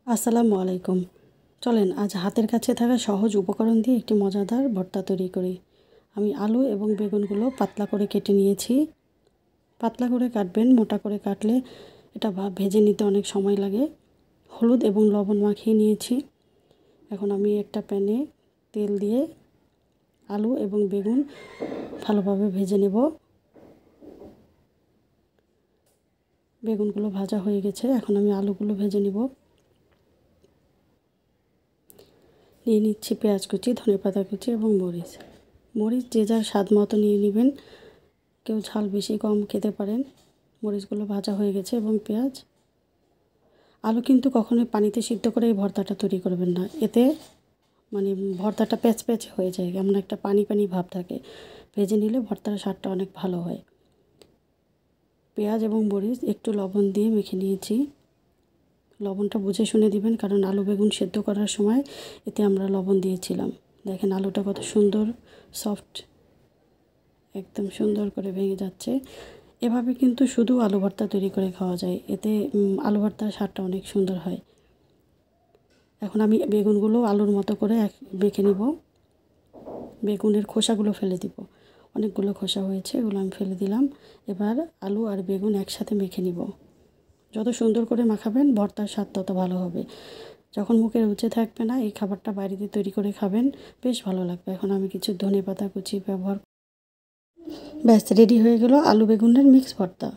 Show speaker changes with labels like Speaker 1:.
Speaker 1: আসসালামু আলাইকুম। চলেন আজ হাতের কাছে থাকা সহজ উপকরণ দিয়ে একটি মজাদার ভর্তা তৈরি করি। আমি আলু এবং বেগুনগুলো পাতলা করে কেটে নিয়েছি। পাতলা করে কাটবেন, মোটা করে কাটলে এটা ভেজে নিতে অনেক সময় লাগে। হলুদ এবং লবণ মাখিয়ে নিয়েছি। এখন আমি একটা প্যানে তেল দিয়ে আলু এবং বেগুন ভালোভাবে ভেজে নেব। বেগুনগুলো ভাজা হয়ে গেছে, এখন আমি আলুগুলো ভেজে নেব। নিয়ে নিচ্ছি পেঁয়াজ কুচি, ধনেপাতা কুচি এবং মরিচ যে যার স্বাদ মতো নিয়ে নেবেন। কেউ ঝাল বেশি কম খেতে পারেন। মরিচগুলো ভাজা হয়ে গেছে এবং পেঁয়াজ। আলু কিন্তু কখনোই পানিতে সিদ্ধ করে এই ভর্তাটা তৈরি করবেন না, এতে ভর্তাটা প্যাচপ্যাচে হয়ে যায়, কেমন একটা পানি পানি ভাব থাকে। ভেজে নিলে ভর্তার স্বাদটা অনেক ভালো হয়। পেঁয়াজ এবং মরিচ একটু লবণ দিয়ে মেখে নিয়েছি। লবণটা বুঝে শুনে দিবেন, কারণ আলু বেগুন সেদ্ধ করার সময় এতে আমরা লবণ দিয়েছিলাম। দেখেন আলুটা কত সুন্দর সফট, একদম সুন্দর করে ভেঙে যাচ্ছে। এভাবে কিন্তু শুধু আলু ভর্তা তৈরি করে খাওয়া যায়, এতে আলু ভর্তার স্বাদটা অনেক সুন্দর হয়। এখন আমি বেগুনগুলো আলুর মতো করে মেখে নিব। বেগুনের খোসাগুলো ফেলে দিব। অনেকগুলো খোসা হয়েছে, এগুলো আমি ফেলে দিলাম। এবার আলু আর বেগুন একসাথে মেখে নিব। যত সুন্দর করে মাখাবেন ভর্তার স্বাদ তত ভালো হবে। যখন মুখে রুচে থাকবে না, এই খাবারটা বাড়িতে তৈরি করে খাবেন, বেশ ভালো লাগবে। এখন আমি কিছু ধনেপাতা কুচি ব্যবহার, ব্যাস রেডি হয়ে গেল আলু বেগুনের মিক্স ভর্তা।